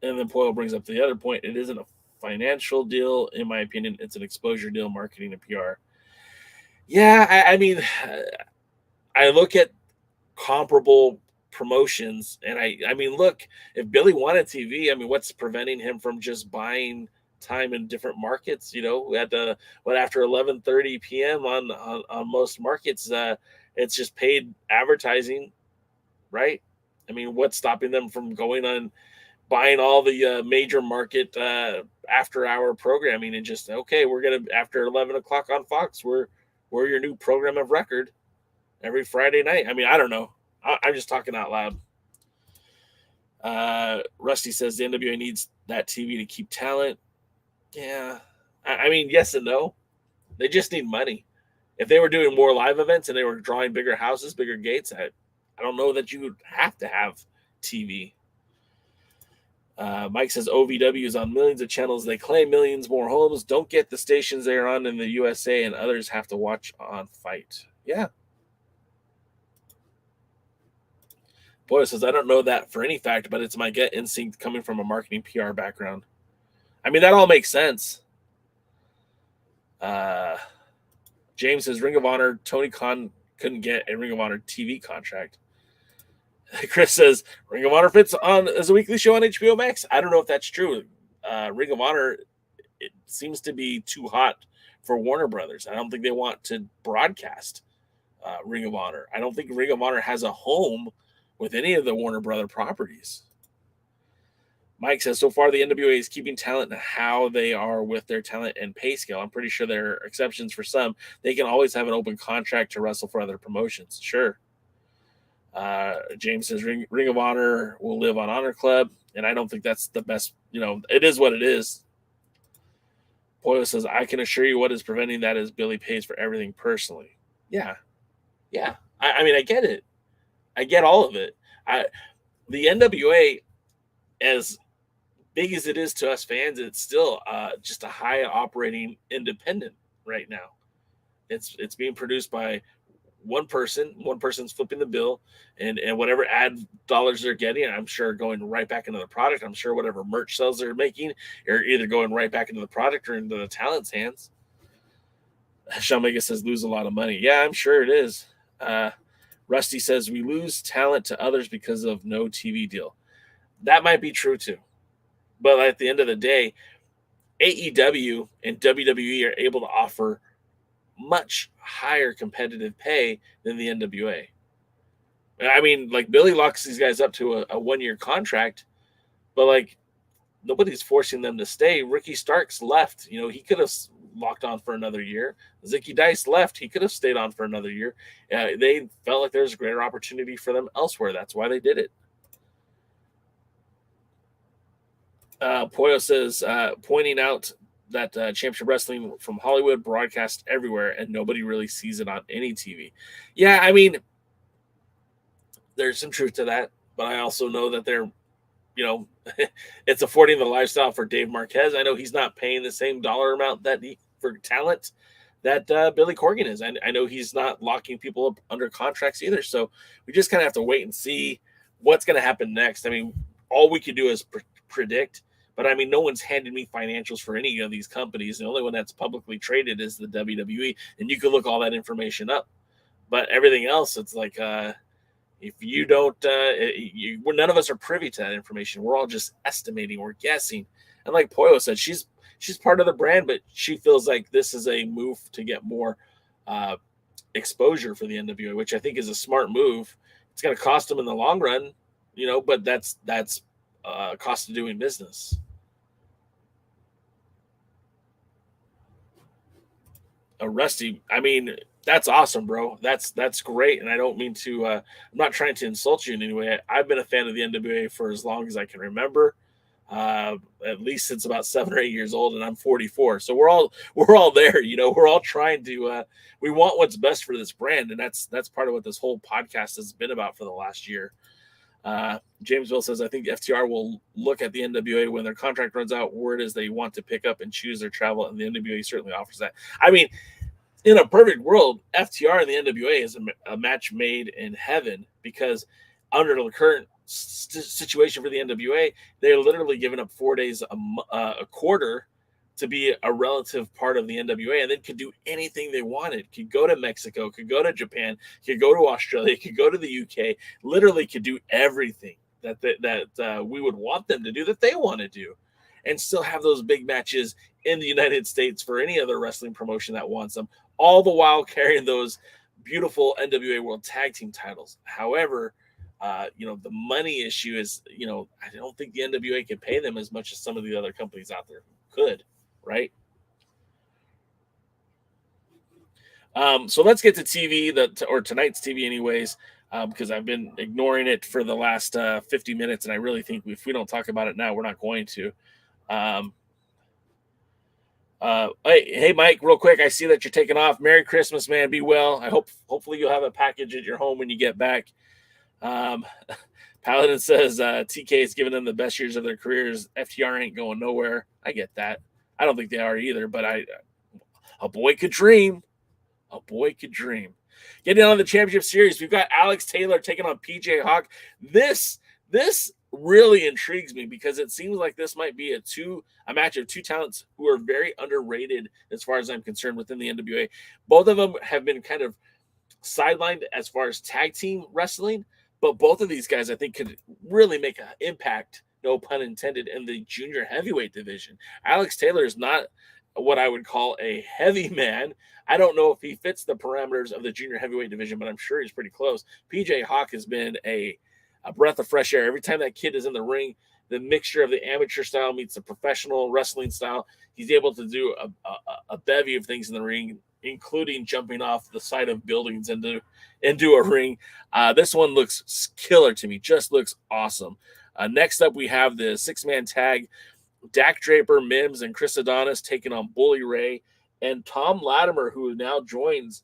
and then Poyo brings up the other point. It isn't a financial deal, in my opinion. It's an exposure deal, marketing and PR. Yeah, I mean, I look at comparable promotions, and I mean, look, if Billy wanted TV, I mean, what's preventing him from just buying time in different markets? After 11:30 p.m. on most markets, it's just paid advertising, right? I mean, what's stopping them from going on buying all the major market after hour programming and just, okay, we're gonna, after 11 o'clock on Fox, we're your new program of record every Friday night. I mean, I don't know. I'm just talking out loud. Rusty says the NWA needs that TV to keep talent. Yeah. I mean, yes and no. They just need money. If they were doing more live events and they were drawing bigger houses, bigger gates, I don't know that you would have to have TV. Mike says OVW is on millions of channels. They claim millions more homes. Don't get the stations they're on in the USA, and others have to watch on Fight. Yeah. Boy says, I don't know that for any fact, but it's my gut instinct coming from a marketing PR background. I mean, that all makes sense. James says, Ring of Honor, Tony Khan couldn't get a Ring of Honor TV contract. Chris says, Ring of Honor fits on as a weekly show on HBO Max. I don't know if that's true. Ring of Honor, it seems to be too hot for Warner Brothers. I don't think they want to broadcast Ring of Honor. I don't think Ring of Honor has a home with any of the Warner Brother properties. Mike says, so far the NWA is keeping talent and how they are with their talent and pay scale. I'm pretty sure there are exceptions for some. They can always have an open contract to wrestle for other promotions. Sure. James says Ring of Honor will live on Honor Club, and I don't think that's the best. It is what it is. Poyo says, I can assure you what is preventing that is Billy pays for everything personally. Yeah. I mean, I get it. I get all of it. The NWA, as big as it is to us fans, it's still just a high operating independent right now. It's being produced by one person. One person's flipping the bill, and whatever ad dollars they're getting, I'm sure going right back into the product. I'm sure whatever merch sales they're making are either going right back into the product or into the talent's hands. Sean Mega says lose a lot of money. Yeah, I'm sure it is. Rusty says we lose talent to others because of no TV deal. That might be true too. But at the end of the day, AEW and WWE are able to offer much higher competitive pay than the NWA. I mean, like Billy locks these guys up to a 1-year contract, but like nobody's forcing them to stay. Ricky Starks left. You know, he could have locked on for another year. Zicky Dice left. He could have stayed on for another year. They felt like there was a greater opportunity for them elsewhere. That's why they did it. Poyo says, pointing out that Championship Wrestling from Hollywood broadcast everywhere and nobody really sees it on any TV. Yeah, I mean, there's some truth to that, but I also know that they're, you know, it's affording the lifestyle for Dave Marquez. I know he's not paying the same dollar amount that for talent that Billy Corgan is. I know he's not locking people up under contracts either. So we just kind of have to wait and see what's going to happen next. I mean, all we can do is predict. But I mean, no one's handed me financials for any of these companies. The only one that's publicly traded is the WWE, and you can look all that information up. But everything else, it's like if you don't, none of us are privy to that information. We're all just estimating, we're guessing. And like Poyo said, she's part of the brand, but she feels like this is a move to get more exposure for the NWA, which I think is a smart move. It's going to cost them in the long run, you know, but that's cost of doing business. Rusty, I mean, that's awesome, bro. That's great. And I don't mean to, I'm not trying to insult you in any way. I've been a fan of the NWA for as long as I can remember, at least since about 7 or 8 years old, and I'm 44. So we're all there, you know, we're all trying to, we want what's best for this brand. And that's part of what this whole podcast has been about for the last year. James Will says, I think FTR will look at the NWA when their contract runs out, word is they want to pick up and choose their travel, and the NWA certainly offers that. I mean, in a perfect world, FTR and the NWA is a match made in heaven, because under the current situation for the NWA, they're literally giving up 4 days a quarter to be a relative part of the NWA, and then could do anything they wanted. Could go to Mexico, could go to Japan, could go to Australia, could go to the UK, literally could do everything that we would want them to do, that they want to do, and still have those big matches in the United States for any other wrestling promotion that wants them, all the while carrying those beautiful NWA World Tag Team titles. However, you know, the money issue is, you know, I don't think the NWA can pay them as much as some of the other companies out there could, right? So let's get to TV, or tonight's TV anyways, because I've been ignoring it for the last 50 minutes, and I really think if we don't talk about it now, we're not going to. Hey, Mike, real quick, I see that you're taking off. Merry Christmas, man. Be well. Hopefully you'll have a package at your home when you get back. Paladin says TK has given them the best years of their careers. FTR ain't going nowhere. I get that. I don't think they are either, but a boy could dream. A boy could dream. Getting on the championship series, we've got Alex Taylor taking on PJ Hawx. This really intrigues me, because it seems like this might be a match of two talents who are very underrated as far as I'm concerned within the NWA. Both of them have been kind of sidelined as far as tag team wrestling, but both of these guys I think could really make an impact, no pun intended, in the junior heavyweight division. Alex Taylor is not what I would call a heavy man. I don't know if he fits the parameters of the junior heavyweight division, but I'm sure he's pretty close. PJ Hawx has been a breath of fresh air. Every time that kid is in the ring, the mixture of the amateur style meets the professional wrestling style, he's able to do a bevy of things in the ring, including jumping off the side of buildings into a ring. This one looks killer to me, just looks awesome. Next up, we have the 6-man tag, Dak Draper, Mims, and Chris Adonis taking on Bully Ray and Thom Latimer, who now joins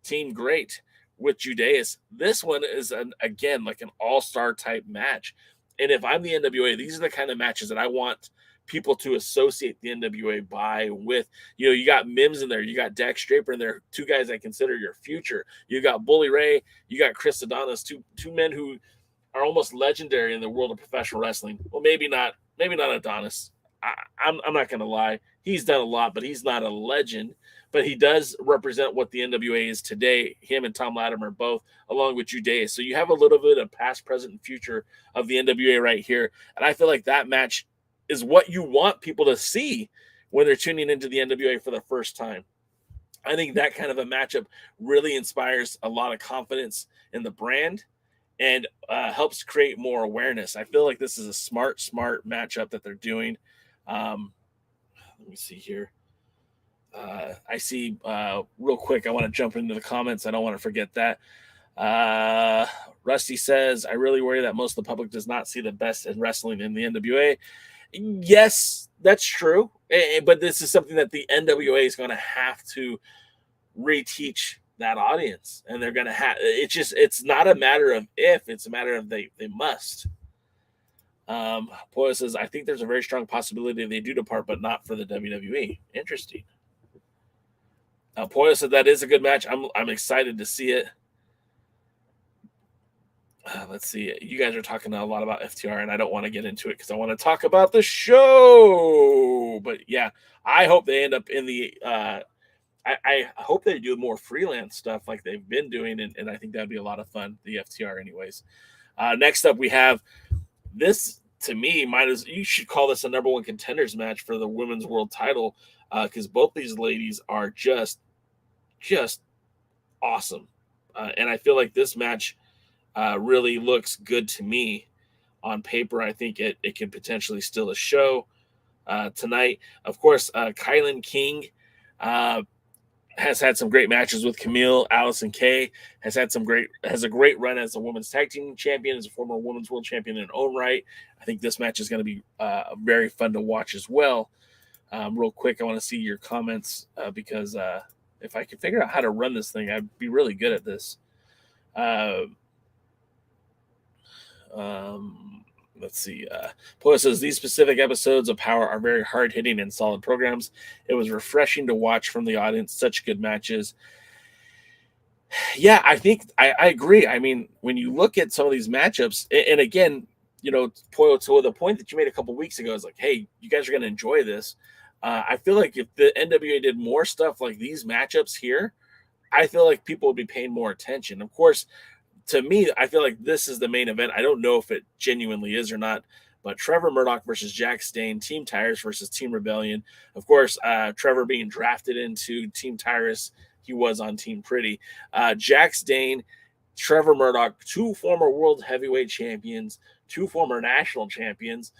Team Great with Judias. This one is again like an all-star type match. And if I'm the NWA, these are the kind of matches that I want people to associate the NWA with. You know, you got Mims in there, you got Dak Draper in there, two guys I consider your future. You got Bully Ray, you got Chris Adonis, two men who are almost legendary in the world of professional wrestling. Well, maybe not Adonis. I'm not going to lie. He's done a lot, but he's not a legend. But he does represent what the NWA is today. Him and Thom Latimer both, along with Judias. So you have a little bit of past, present, and future of the NWA right here. And I feel like that match is what you want people to see when they're tuning into the NWA for the first time. I think that kind of a matchup really inspires a lot of confidence in the brand and helps create more awareness. I feel like this is a smart matchup that they're doing. Let me see here. I see real quick. I want to jump into the comments. I don't want to forget that. Rusty says, I really worry that most of the public does not see the best in wrestling in the NWA. Yes, that's true. But this is something that the NWA is going to have to reteach that audience. And they're going to have, it's not a matter of if, it's a matter of they must. Poyo says, I think there's a very strong possibility they do depart, but not for the WWE. Interesting. Poyo said that is a good match. I'm excited to see it. Let's see. You guys are talking a lot about FTR, and I don't want to get into it because I want to talk about the show. But yeah, I hope they end up in the. I hope they do more freelance stuff like they've been doing, and I think that'd be a lot of fun. The FTR, anyways. Next up, we have this. To me, you should call this a number one contenders match for the women's world title because both these ladies are just awesome, and I feel like this match. Really looks good to me on paper. I think it can potentially steal a show tonight. Of course, Kilynn King has had some great matches with Camille. Allysin Kay has a great run as a women's tag team champion, as a former women's world champion in her own right. I think this match is going to be very fun to watch as well. Real quick, I want to see your comments because if I could figure out how to run this thing, I'd be really good at this. Let's see. Poyo says these specific episodes of Power are very hard hitting and solid programs. It was refreshing to watch from the audience. Such good matches. Yeah, I think I agree. I mean, when you look at some of these matchups, and again, Poyo, to the point that you made a couple weeks ago is like, hey, you guys are going to enjoy this. I feel like if the NWA did more stuff like these matchups here, I feel like people would be paying more attention. Of course, to me, I feel like this is the main event. I don't know if it genuinely is or not, but Trevor Murdoch versus Jack Stane, Team Tyrus versus Team Rebellion. Of course, Trevor being drafted into Team Tyrus, he was on Team Pretty. Jack Stane, Trevor Murdoch, two former world heavyweight champions, two former national champions.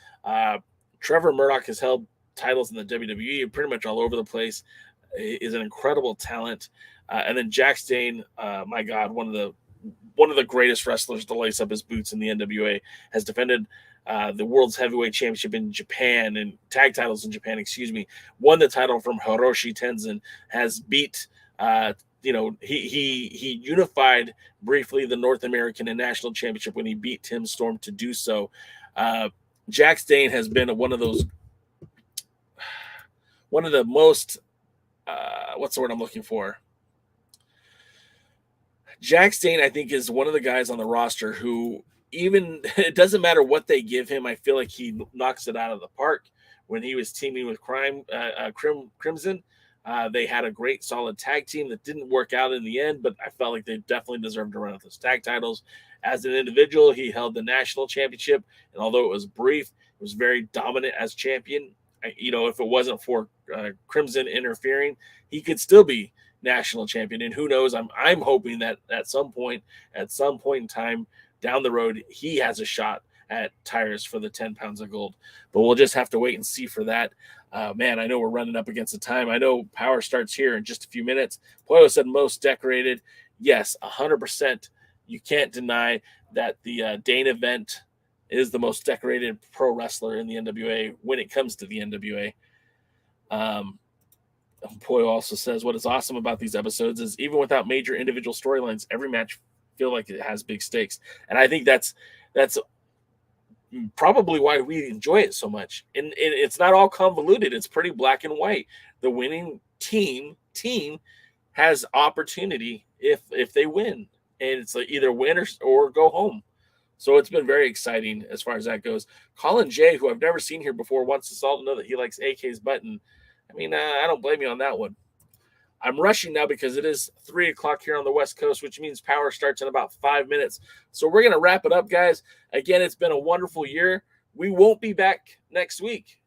Trevor Murdoch has held titles in the WWE pretty much all over the place, is an incredible talent. And then Jack Stane, my God, one of the greatest wrestlers to lace up his boots in the NWA, has defended the World's Heavyweight Championship in Japan and tag titles in Japan, won the title from Hiroshi Tenzan, has beat, he unified briefly the North American and National Championship when he beat Tim Storm to do so. Jack Stane has been one of the most, what's the word I'm looking for? Jack Stane, I think, is one of the guys on the roster who, even it doesn't matter what they give him, I feel like he knocks it out of the park. When he was teaming with Crimson, they had a great, solid tag team that didn't work out in the end, but I felt like they definitely deserved to run with those tag titles. As an individual, he held the national championship, and although it was brief, it was very dominant as champion. If it wasn't for Crimson interfering, he could still be national champion, and who knows, I'm hoping that at some point in time down the road he has a shot at Tyrus for the 10 pounds of gold, but we'll just have to wait and see for that. Man, I know we're running up against the time. I know Power starts here in just a few minutes. Poyo said most decorated. Yes, 100%. You can't deny that the Dane event is the most decorated pro wrestler in the NWA when it comes to the NWA. Poyo also says what is awesome about these episodes is even without major individual storylines, every match feel like it has big stakes. And I think that's probably why we enjoy it so much. And it's not all convoluted. It's pretty black and white. The winning team has opportunity if they win. And it's like either win or go home. So it's been very exciting as far as that goes. Colin J, who I've never seen here before, wants us all to know that he likes AK's button. I mean, I don't blame you on that one. I'm rushing now because it is 3 o'clock here on the West Coast, which means Power starts in about 5 minutes. So we're going to wrap it up, guys. Again, it's been a wonderful year. We won't be back next week.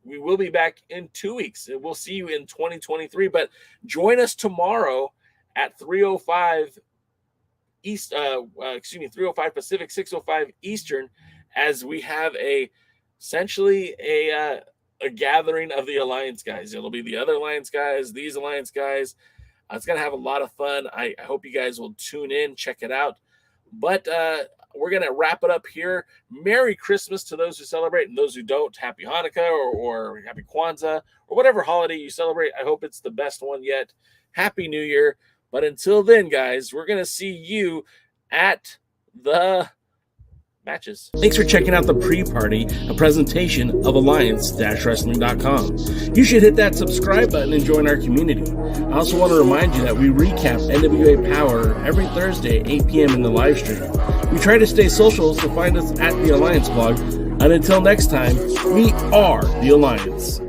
we will be back in 2 weeks. We'll see you in 2023. But join us tomorrow at 3:05 East. 3:05 Pacific, 6:05 Eastern, as we have essentially a gathering of the Alliance guys. It'll be the other Alliance guys, these Alliance guys. It's going to have a lot of fun. I hope you guys will tune in, check it out. But we're going to wrap it up here. Merry Christmas to those who celebrate, and those who don't, Happy Hanukkah or Happy Kwanzaa or whatever holiday you celebrate. I hope it's the best one yet. Happy New Year. But until then, guys, we're going to see you at the matches. Thanks for checking out the pre-party, a presentation of Alliance-Wrestling.com. You should hit that subscribe button and join our community. I also want to remind you that we recap NWA POWERRR every Thursday at 8 p.m. in the live stream. We try to stay social, so find us at the Alliance blog. And until next time, we are the Alliance.